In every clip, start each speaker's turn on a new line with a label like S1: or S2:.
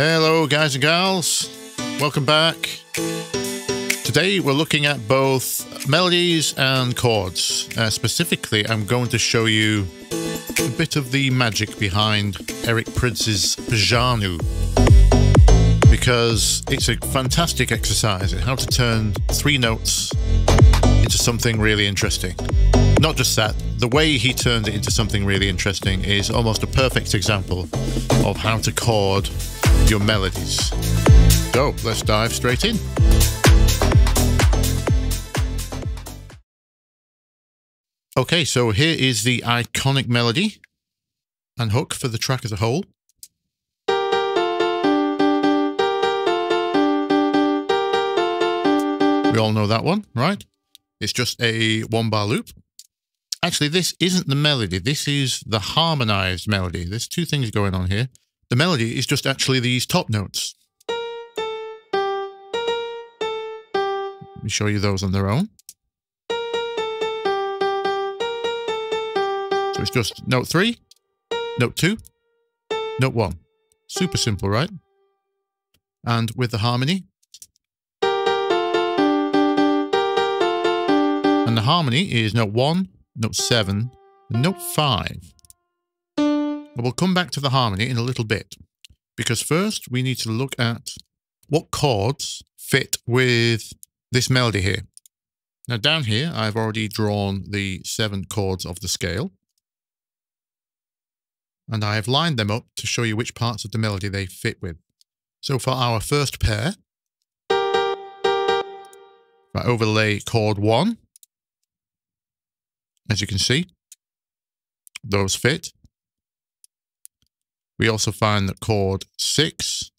S1: Hello guys and gals, welcome back. Today we're looking at both melodies and chords. Specifically, I'm going to show you a bit of the magic behind Eric Prydz's Pjanoo, because it's a fantastic exercise in how to turn three notes into something really interesting. Not just that, the way he turned it into something really interesting is almost a perfect example of how to chord your melodies. So let's dive straight in. Okay, so here is the iconic melody and hook for the track as a whole. We all know that one, right? It's just a 1-bar loop. Actually, this isn't the melody. This is the harmonized melody. There's two things going on here. The melody is just actually these top notes. Let me show you those on their own. So it's just note 3, note 2, note 1. Super simple, right? And with the harmony. And the harmony is note 1, note 7, and note 5. But we'll come back to the harmony in a little bit, because first we need to look at what chords fit with this melody here. Now down here, I've already drawn the 7 chords of the scale, and I have lined them up to show you which parts of the melody they fit with. So for our first pair, if I overlay chord 1, as you can see, those fit. We also find that chord 6,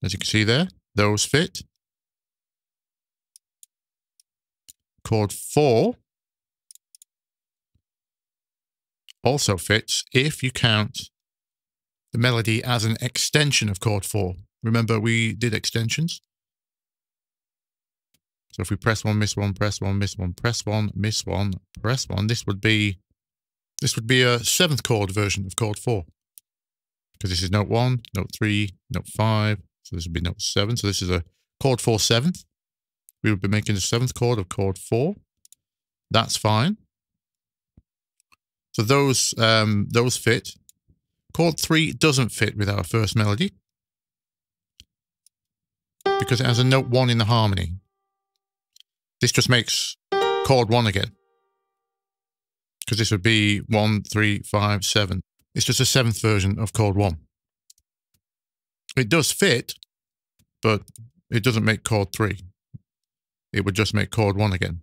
S1: as you can see there, those fit. Chord 4 also fits if you count the melody as an extension of chord 4. Remember, we did extensions. So if we press 1, miss 1, press 1, miss 1, press 1, miss 1, press 1, this would be a 7th chord version of chord 4. Because this is note 1, note 3, note 5, so this would be note 7. So this is a chord 4 7th. We would be making the 7th chord of chord 4. That's fine. So those fit. Chord 3 doesn't fit with our first melody, because it has a note 1 in the harmony. This just makes chord 1 again, because this would be 1, 3, 5, 7. It's just a 7th version of chord 1. It does fit, but it doesn't make chord 3. It would just make chord 1 again.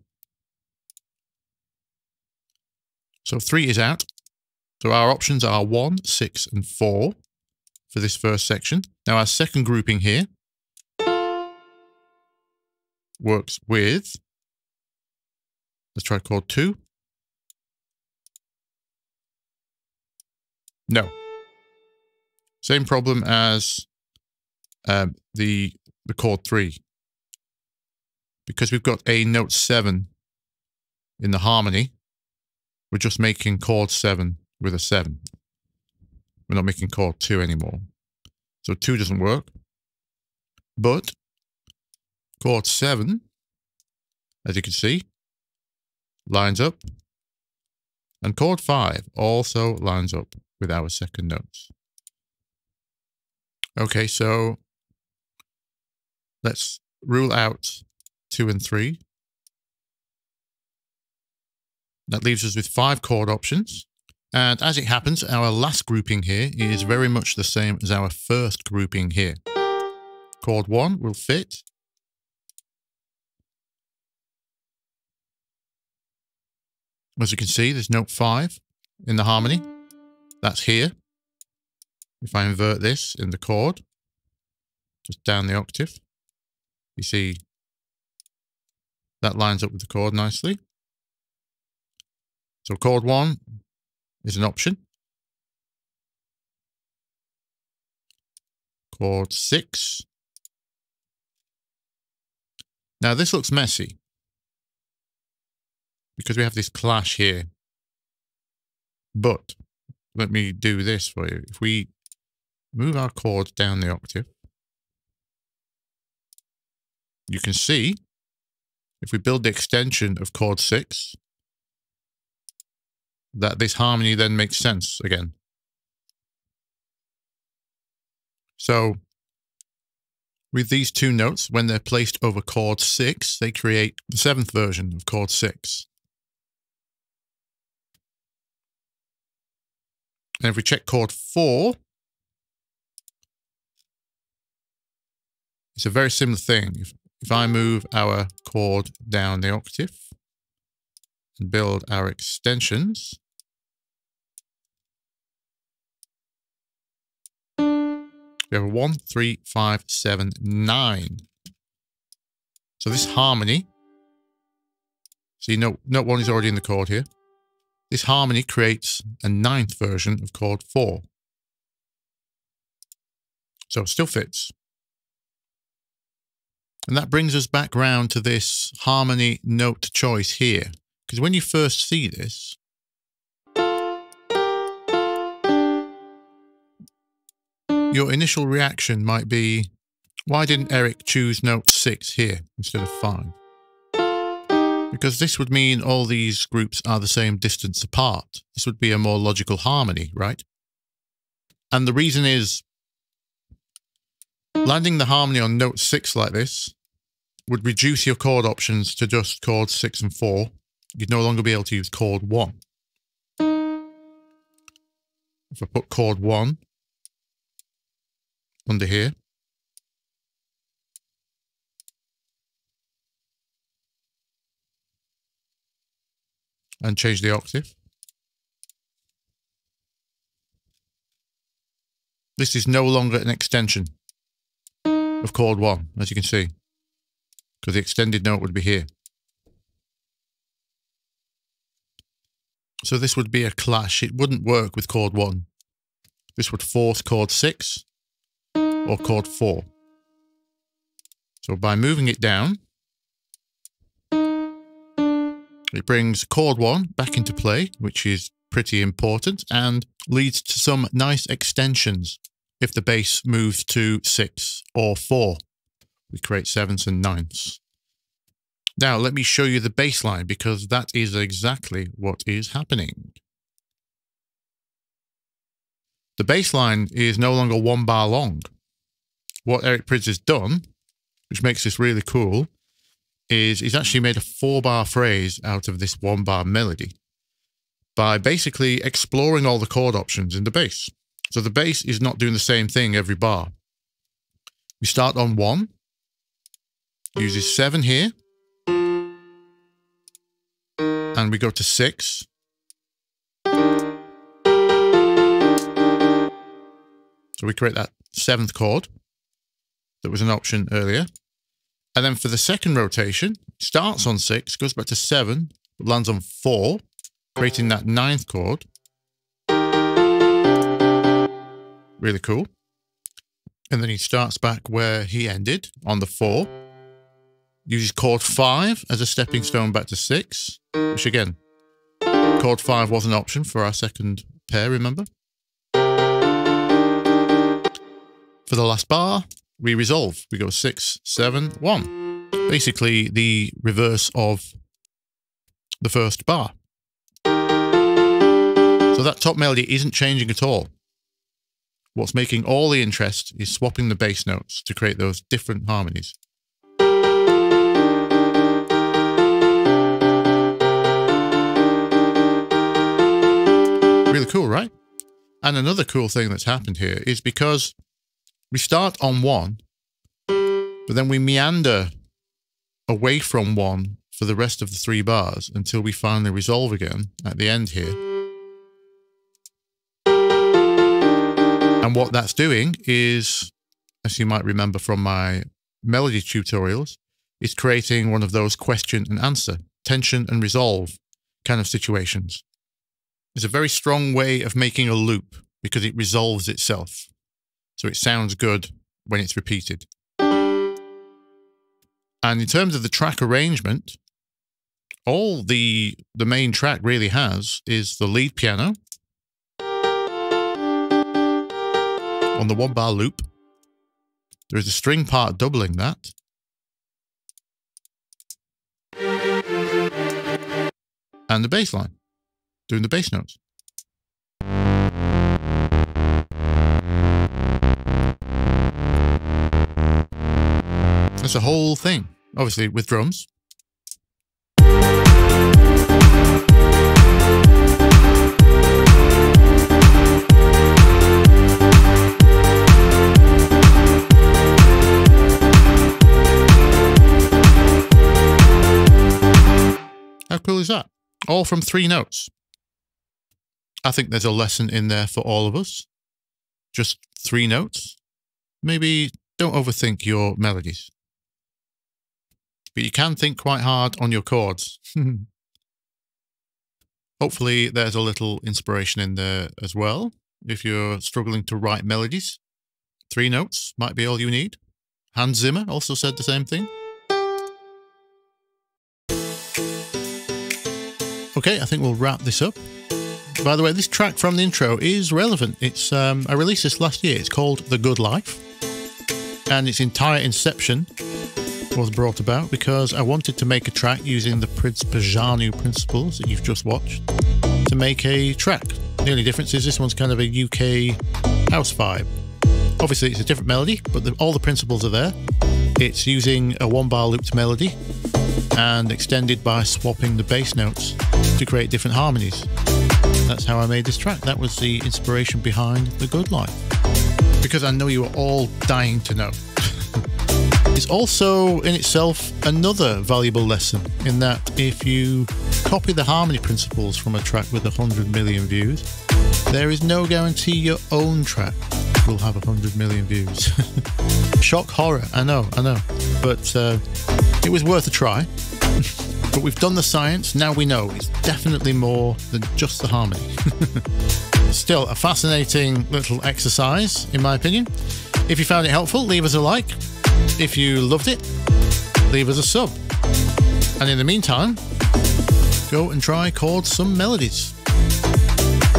S1: So 3 is out. So our options are 1, 6, and 4 for this first section. Now our second grouping here works with, let's try chord 2. No. Same problem as the chord 3. Because we've got a note 7 in the harmony, we're just making chord 7 with a 7. We're not making chord 2 anymore. So 2 doesn't work. But chord 7, as you can see, lines up. And chord 5 also lines up with our second notes. Okay, so let's rule out 2 and 3. That leaves us with 5 chord options. And as it happens, our last grouping here is very much the same as our first grouping here. Chord 1 will fit. As you can see, there's note 5 in the harmony. That's here. If I invert this in the chord, just down the octave, you see that lines up with the chord nicely. So chord 1 is an option. Chord 6. Now this looks messy because we have this clash here. But let me do this for you. If we move our chord down the octave. You can see, if we build the extension of chord 6, that this harmony then makes sense again. So, with these two notes, when they're placed over chord 6, they create the 7th version of chord 6. And if we check chord 4, it's a very similar thing. If I move our chord down the octave and build our extensions, we have a 1, 3, 5, 7, 9. So this harmony, see, note 1 is already in the chord here. This harmony creates a 9th version of chord 4. So it still fits. And that brings us back round to this harmony note choice here. Because when you first see this, your initial reaction might be, why didn't Eric choose note 6 here instead of 5? Because this would mean all these groups are the same distance apart. This would be a more logical harmony, right? And the reason is, landing the harmony on note 6 like this would reduce your chord options to just chords 6 and 4. You'd no longer be able to use chord 1. If I put chord 1 under here, and change the octave, this is no longer an extension of chord 1, as you can see, because the extended note would be here. So this would be a clash. It wouldn't work with chord 1. This would force chord 6 or chord 4. So by moving it down, it brings chord 1 back into play, which is pretty important, and leads to some nice extensions. If the bass moves to 6 or 4, we create 7ths and 9ths. Now, let me show you the bass line, because that is exactly what is happening. The bass line is no longer 1 bar long. What Eric Prydz has done, which makes this really cool, is he's actually made a 4-bar phrase out of this 1-bar melody by basically exploring all the chord options in the bass. So the bass is not doing the same thing every bar. We start on 1, uses 7 here, and we go to 6. So we create that 7th chord that was an option earlier. And then for the second rotation, starts on 6, goes back to 7, but lands on 4, creating that 9th chord. Really cool. And then he starts back where he ended, on the 4. Uses chord 5 as a stepping stone back to 6, which again, chord 5 was an option for our second pair, remember? For the last bar, we resolve. We go 6, 7, 1. Basically, the reverse of the first bar. So that top melody isn't changing at all. What's making all the interest is swapping the bass notes to create those different harmonies. Really cool, right? And another cool thing that's happened here is because we start on 1, but then we meander away from 1 for the rest of the 3 bars until we finally resolve again at the end here. And what that's doing is, as you might remember from my melody tutorials, is creating one of those question and answer, tension and resolve kind of situations. It's a very strong way of making a loop because it resolves itself. So it sounds good when it's repeated. And in terms of the track arrangement, all the main track really has is the lead piano, on the 1-bar loop. There is a string part doubling that. And the bass line, doing the bass notes. That's the whole thing, obviously with drums. How cool is that? All from 3 notes. I think there's a lesson in there for all of us. Just 3 notes. Maybe don't overthink your melodies. But you can think quite hard on your chords. Hopefully there's a little inspiration in there as well. If you're struggling to write melodies, 3 notes might be all you need. Hans Zimmer also said the same thing. Okay, I think we'll wrap this up. By the way, this track from the intro is relevant. It's I released this last year. It's called The Good Life. And its entire inception was brought about because I wanted to make a track using the Prydz Pjanoo principles that you've just watched to make a track. The only difference is this one's kind of a UK house vibe. Obviously, it's a different melody, but all the principles are there. It's using a 1-bar looped melody and extended by swapping the bass notes to create different harmonies. That's how I made this track. That was the inspiration behind The Good Life. Because I know you are all dying to know. It's also in itself another valuable lesson in that if you copy the harmony principles from a track with 100 million views, there is no guarantee your own track will have 100 million views. Shock horror, I know. But it was worth a try. But we've done the science, now we know it's definitely more than just the harmony. Still, a fascinating little exercise, in my opinion. If you found it helpful, leave us a like. If you loved it, leave us a sub. And in the meantime, go and try chord some melodies.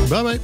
S1: Bye bye.